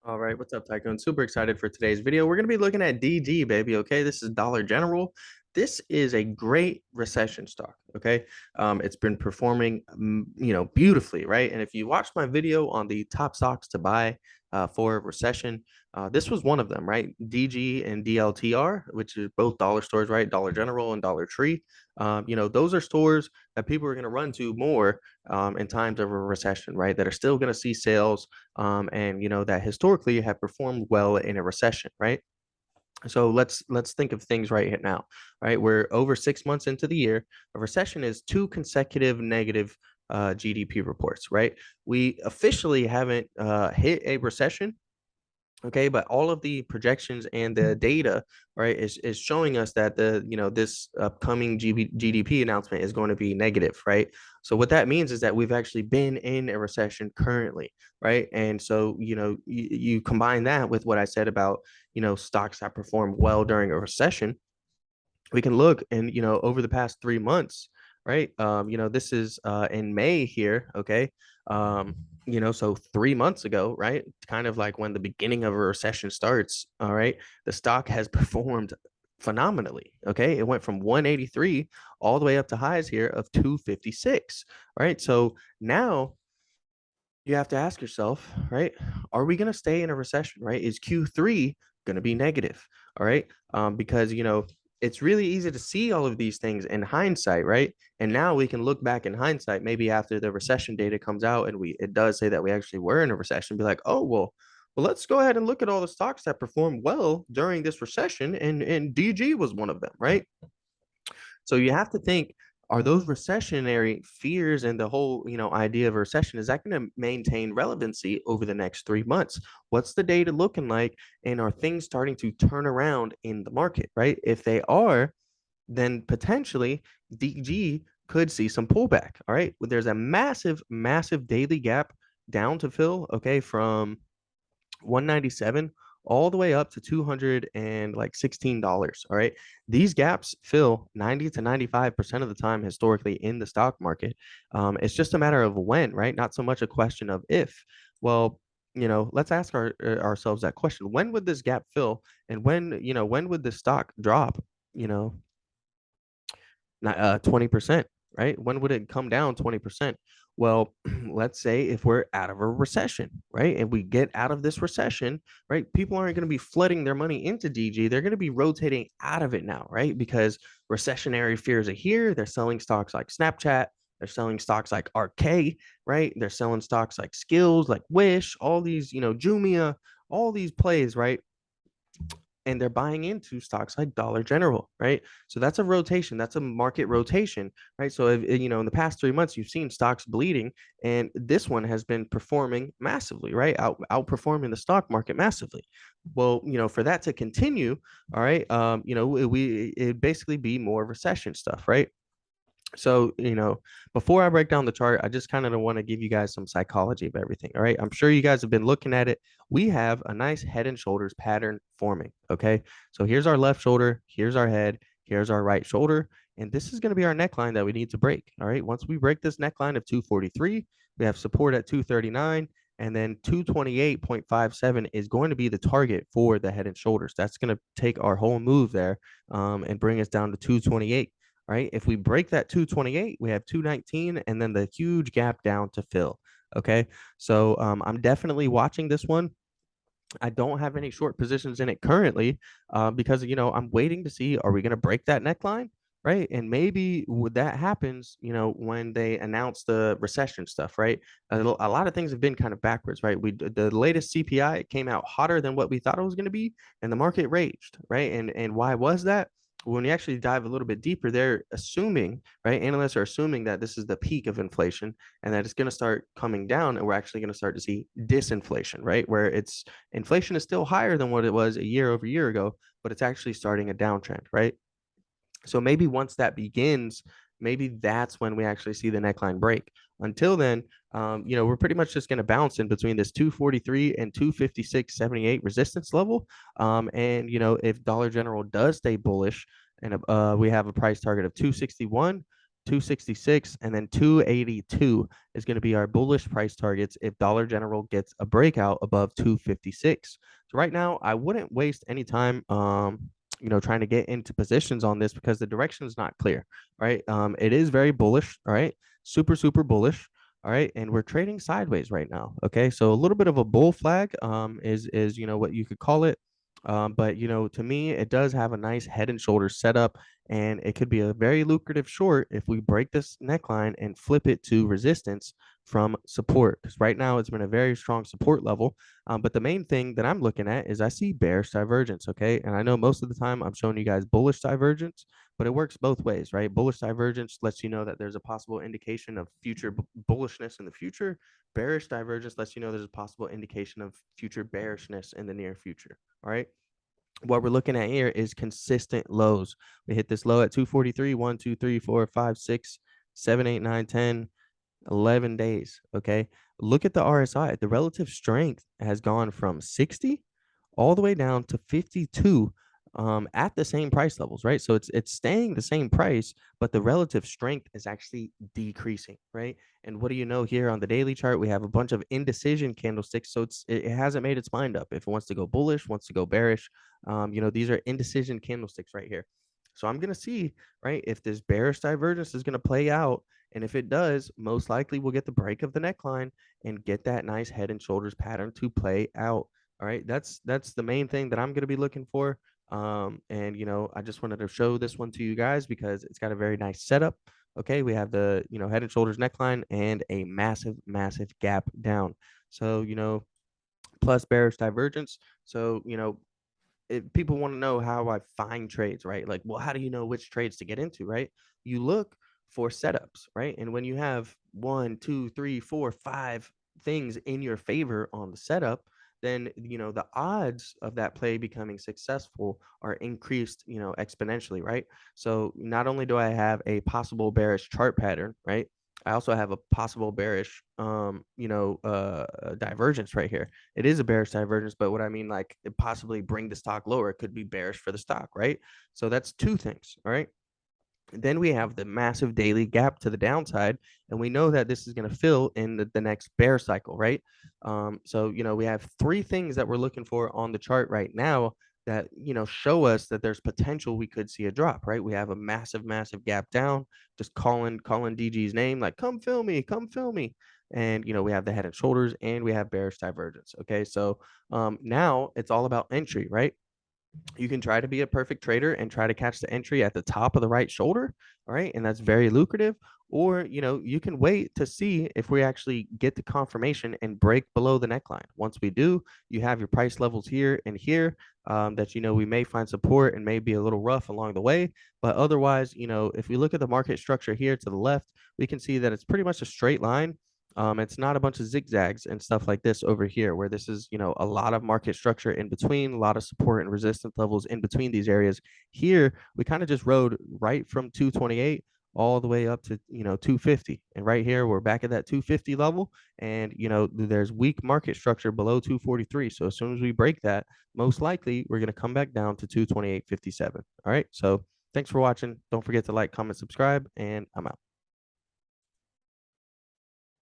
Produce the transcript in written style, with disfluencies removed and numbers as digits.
All right, what's up, Tycoon? Super excited for today's video. We're going to be looking at DG, baby. Okay, this is Dollar General. This is a great recession stock. Okay, it's been performing, beautifully, right? And if you watch my video on the top stocks to buy for a recession, this was one of them, right? DG and DLTR, which is both dollar stores, right? Dollar General and Dollar Tree. Those are stores that people are going to run to more in times of a recession, right? That are still going to see sales and that historically have performed well in a recession, right? So let's think of things right now, right? We're over 6 months into the year. A recession is two consecutive negative GDP reports, right? We officially haven't hit a recession. Okay, but all of the projections and the data, right, is showing us that this upcoming GDP announcement is going to be negative, right? So what that means is that we've actually been in a recession currently, right? And so you combine that with what I said about stocks that perform well during a recession. We can look and over the past 3 months, right? This is in May here, okay? So 3 months ago, right? Kind of like when the beginning of a recession starts, all right, the stock has performed phenomenally. Okay. It went from 183 all the way up to highs here of 256. Right. So now you have to ask yourself, right? Are we going to stay in a recession, right? Is Q3 going to be negative? All right. Because, it's really easy to see all of these things in hindsight, right? And now we can look back in hindsight, maybe after the recession data comes out and it does say that we actually were in a recession, be like, oh, well, let's go ahead and look at all the stocks that performed well during this recession. And DG was one of them, right? So you have to think, are those recessionary fears and the whole, idea of a recession, is that going to maintain relevancy over the next 3 months? What's the data looking like? And are things starting to turn around in the market, right? If they are, then potentially DG could see some pullback. All right. There's a massive, massive daily gap down to fill, okay, from 197 all the way up to 200 and like $16. All right. These gaps fill 90 to 95% of the time historically in the stock market. It's just a matter of when, right? Not so much a question of if. Well, let's ask ourselves that question. When would this gap fill? And when would the stock drop, you know, 20%, right? When would it come down 20%? Well, let's say if we're out of a recession, right? And we get out of this recession, right? People aren't going to be flooding their money into DG. They're going to be rotating out of it now, right? Because recessionary fears are here. They're selling stocks like Snapchat. They're selling stocks like RK, right? They're selling stocks like Skills, like Wish, all these, Jumia, all these plays, right? And they're buying into stocks like Dollar General, right? So that's a rotation. That's a market rotation, right? So if in the past 3 months, you've seen stocks bleeding, and this one has been performing massively, right? Outperforming the stock market massively. Well, for that to continue, all right, it basically be more recession stuff, right? So, before I break down the chart, I just kind of want to give you guys some psychology of everything. All right. I'm sure you guys have been looking at it. We have a nice head and shoulders pattern forming. Okay. So here's our left shoulder, here's our head, here's our right shoulder. And this is going to be our neckline that we need to break. All right. Once we break this neckline of 243, we have support at 239. And then 228.57 is going to be the target for the head and shoulders. That's going to take our whole move there and bring us down to 228. Right? If we break that 228, we have 219 and then the huge gap down to fill. Okay. So I'm definitely watching this one. I don't have any short positions in it currently because, I'm waiting to see, are we going to break that neckline? Right. And maybe would that happens, when they announce the recession stuff, right? A lot of things have been kind of backwards, right? The latest CPI came out hotter than what we thought it was going to be, and the market raged, right? And why was that? When you actually dive a little bit deeper, they're assuming, right? Analysts are assuming that this is the peak of inflation and that it's going to start coming down, and we're actually going to start to see disinflation, right? Where inflation is still higher than what it was a year over year ago, but it's actually starting a downtrend, right? So maybe once that begins, maybe that's when we actually see the neckline break. Until then, we're pretty much just going to bounce in between this 243 and 256.78 resistance level. And if Dollar General does stay bullish and we have a price target of 261, 266, and then 282 is going to be our bullish price targets if Dollar General gets a breakout above 256. So right now, I wouldn't waste any time, trying to get into positions on this because the direction is not clear, right? It is very bullish, all right? Super, super bullish. All right, and we're trading sideways right now. Okay, so a little bit of a bull flag is what you could call it. But to me, it does have a nice head and shoulders setup, and it could be a very lucrative short if we break this neckline and flip it to resistance from support. Because right now it's been a very strong support level. But the main thing that I'm looking at is I see bearish divergence. Okay, and I know most of the time I'm showing you guys bullish divergence, but it works both ways, right? Bullish divergence lets you know that there's a possible indication of future bullishness in the future. Bearish divergence lets you know there's a possible indication of future bearishness in the near future. All right. What we're looking at here is consistent lows. We hit this low at 243, 1, 2, 3, 4, 5, 6, 7, 8, 9, 10, 11 days. Okay. Look at the RSI. The relative strength has gone from 60 all the way down to 52 at the same price levels, right? So it's staying the same price, but the relative strength is actually decreasing, right? And what do you know here on the daily chart? We have a bunch of indecision candlesticks, so it hasn't made its mind up if it wants to go bullish, wants to go bearish. These are indecision candlesticks right here. So I'm gonna see, right, if this bearish divergence is gonna play out, and if it does, most likely we'll get the break of the neckline and get that nice head and shoulders pattern to play out. All right, that's the main thing that I'm going to be looking for. And I just wanted to show this one to you guys because it's got a very nice setup. Okay, we have the head and shoulders neckline and a massive, massive gap down. So plus bearish divergence. So people want to know how I find trades, right? Like, well, how do you know which trades to get into, right? You look for setups, right? And when you have 1, 2, 3, 4, 5 things in your favor on the setup, then the odds of that play becoming successful are increased, exponentially, right? So not only do I have a possible bearish chart pattern, right? I also have a possible bearish, divergence right here. It is a bearish divergence, but what I mean, like, it possibly bring the stock lower. It could be bearish for the stock, right? So that's two things, all right? Then we have the massive daily gap to the downside, and we know that this is going to fill in the next bear cycle, right? So we have three things that we're looking for on the chart right now that show us that there's potential we could see a drop, right? We have a massive, massive gap down, just calling DG's name, like, come fill me, come fill me. And we have the head and shoulders, and we have bearish divergence. Okay, so now it's all about entry, right? You can try to be a perfect trader and try to catch the entry at the top of the right shoulder. All right, and that's very lucrative. Or you can wait to see if we actually get the confirmation and break below the neckline. Once we do, you have your price levels here and here, that we may find support and may be a little rough along the way. But otherwise, if we look at the market structure here to the left, we can see that it's pretty much a straight line. It's not a bunch of zigzags and stuff like this over here, where this is, a lot of market structure in between, a lot of support and resistance levels in between these areas. Here, we kind of just rode right from 228 all the way up to 250, and right here we're back at that 250 level, and there's weak market structure below 243. So as soon as we break that, most likely we're going to come back down to 228.57. All right, so thanks for watching. Don't forget to like, comment, subscribe, and I'm out.